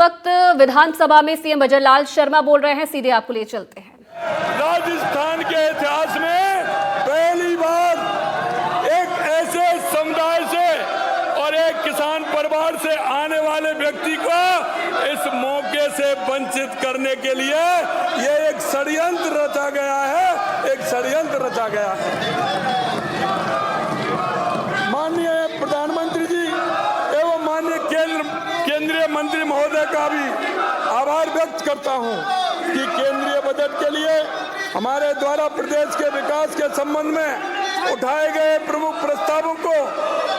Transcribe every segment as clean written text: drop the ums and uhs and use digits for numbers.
वक्त विधानसभा में सीएम भजनलाल शर्मा बोल रहे हैं, सीधे आपको ले चलते हैं। राजस्थान के इतिहास में पहली बार एक ऐसे समुदाय से और एक किसान परिवार से आने वाले व्यक्ति को इस मौके से वंचित करने के लिए ये एक षड्यंत्र रचा गया है, एक षड्यंत्र रचा गया है। माननीय प्रधानमंत्री जी एवं माननीय केंद्रीय मंत्री महोदय का भी आभार व्यक्त करता हूं कि केंद्रीय बजट के लिए हमारे द्वारा प्रदेश के विकास के संबंध में उठाए गए प्रमुख प्रस्तावों को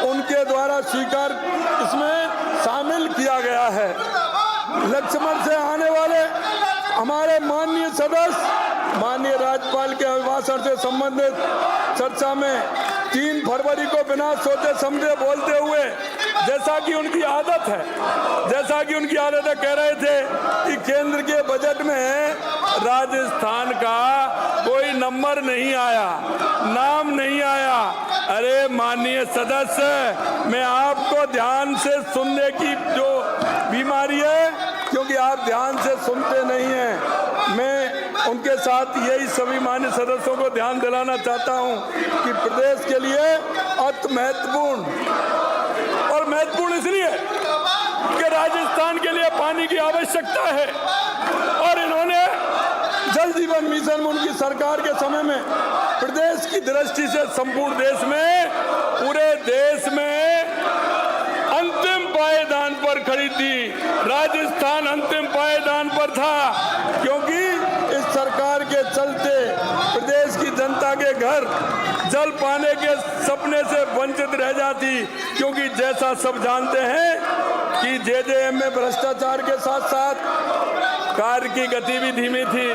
उनके द्वारा स्वीकार इसमें शामिल किया गया है। लक्ष्मण से आने वाले हमारे माननीय सदस्य माननीय राज्यपाल के अभिभाषण से संबंधित चर्चा में 3 फरवरी को बिना सोचे समझे बोलते हुए जैसा कि उनकी आदत है कह रहे थे कि केंद्र के बजट में राजस्थान का कोई नंबर नहीं आया, नाम नहीं आया। अरे माननीय सदस्य, मैं आपको ध्यान से सुनने की जो बीमारी है, क्योंकि आप ध्यान से सुनते नहीं हैं, मैं उनके साथ यही सभी मान्य सदस्यों को ध्यान दिलाना चाहता हूं कि प्रदेश के लिए अति महत्वपूर्ण इसलिए कि राजस्थान के लिए पानी की आवश्यकता है और इन्होंने जल जीवन मिशन में उनकी सरकार के समय में प्रदेश की दृष्टि से संपूर्ण देश में, पूरे देश में अंतिम पायदान पर खड़ी थी। राजस्थान अंतिम पायदान पर था क्योंकि इस सरकार के चलते प्रदेश की जनता के घर जल पाने के सपने से वंचित रह जाती, क्योंकि जैसा सब जानते हैं कि जेजेएम में भ्रष्टाचार के साथ साथ कार्य की गति भी धीमी थी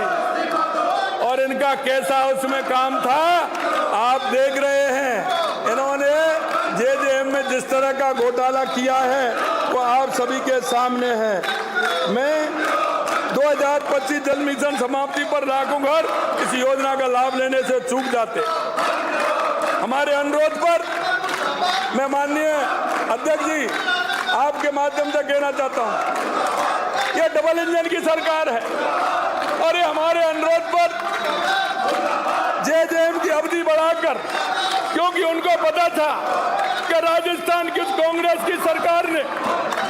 और इनका कैसा उसमें काम था आप देख रहे हैं। इन्होंने जेजेएम में जिस तरह का घोटाला किया है वो आप सभी के सामने है। मैं 2025 जल मिशन समाप्ति पर लाखों घर इस योजना का लाभ लेने से चूक जाते। हमारे अनुरोध पर मैं माननीय अध्यक्ष जी आपके माध्यम से कहना चाहता हूं, ये डबल इंजन की सरकार है और ये हमारे अनुरोध पर जेजेएम की अवधि बढ़ाकर, क्योंकि उनको पता था कि राजस्थान की कांग्रेस की सरकार ने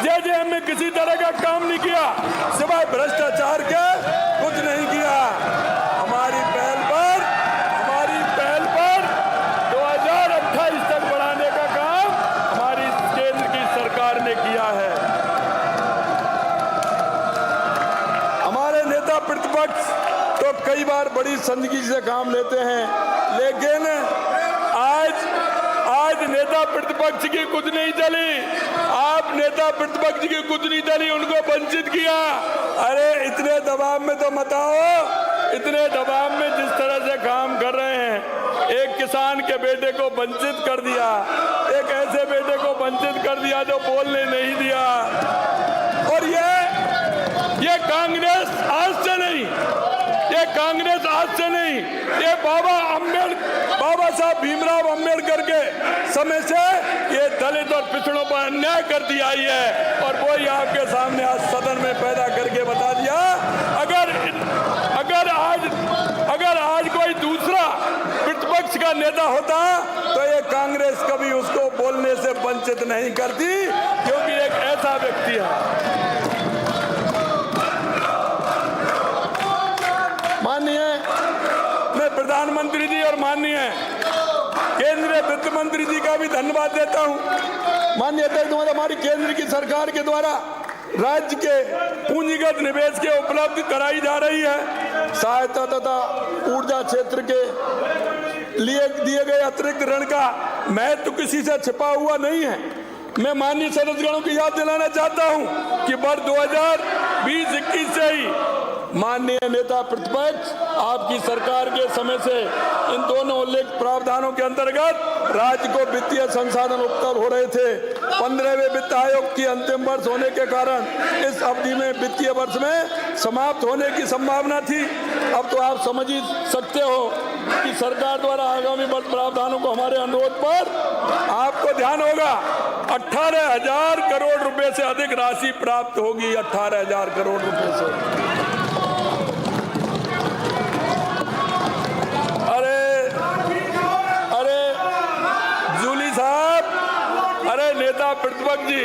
जेजेएम में किसी तरह का काम नहीं किया, सिवाय भ्रष्टाचार के कुछ नहीं किया। हमारी पहल पर 2028 तक बढ़ाने का काम हमारी केंद्र की सरकार ने किया है। हमारे नेता प्रतिपक्ष तो कई बार बड़ी संजीदगी से काम लेते हैं, लेकिन आज नेता प्रतिपक्ष की कुछ नहीं चली। आप नेता प्रतिपक्ष की कुछ नहीं चली, उनको वंचित किया। अरे इतने दबाव में तो मत आओ, इतने दबाव में जिस तरह से काम कर रहे हैं, एक किसान के बेटे को वंचित कर दिया, एक ऐसे बेटे को वंचित कर दिया जो बोलने नहीं दिया। और ये कांग्रेस आज से नहीं, ये बाबा साहब भीमराव अंबेडकर के समय से ये दलित और पिछड़ों पर अन्याय करती आई है और वो ही आपके सामने आज सदन में पैदा करके बता दिया। अगर आज कोई दूसरा प्रतिपक्ष का नेता होता तो ये कांग्रेस कभी उसको बोलने से वंचित नहीं करती, क्योंकि एक ऐसा व्यक्ति है। माननीय मैं प्रधानमंत्री जी और माननीय केंद्रीय वित्त मंत्री जी का भी धन्यवाद देता हूं। माननीय अध्यक्ष महोदय, हमारी केंद्र की सरकार के द्वारा राज्य के पूंजीगत निवेश के उपलब्ध कराई जा रही है। सहायता तथा ऊर्जा क्षेत्र के लिए दिए गए अतिरिक्त ऋण का महत्व किसी से छिपा हुआ नहीं है। मैं माननीय सदस्यगणों को याद दिलाना चाहता हूं कि वर्ष 2020-21 से ही माननीय नेता प्रतिपक्ष आपकी सरकार के समय से इन दोनों उल्लेख प्रावधानों के अंतर्गत राज्य को वित्तीय संसाधन उपलब्ध हो रहे थे। 15वें वित्त आयोग की अंतिम वर्ष होने के कारण इस अवधि में वित्तीय वर्ष में समाप्त होने की संभावना थी। अब तो आप समझ ही सकते हो कि सरकार द्वारा आगामी वर्ष प्रावधानों को हमारे अनुरोध पर आपको ध्यान होगा 18,000 करोड़ रुपए से अधिक राशि प्राप्त होगी। 18,000 करोड़ रुपए से। अरे जूली साहब, अरे नेता प्रतिपक्ष जी,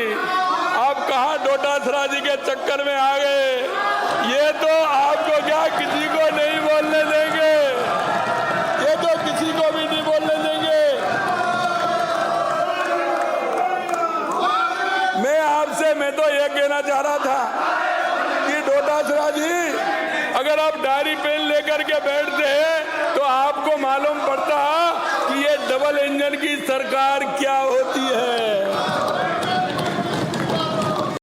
आप कहाँ डोटासरा जी के चक्कर में आ गए? ये तो आपको क्या किसी को नहीं बोलने देंगे, ये तो किसी को भी नहीं बोलने देंगे। मैं तो ये कहना चाह रहा था कि डोटासरा जी, अगर आप डायरी पेन लेकर के बैठते हैं तो आपको मालूम पड़ता कि ये डबल इंजन की सरकार क्या होती है।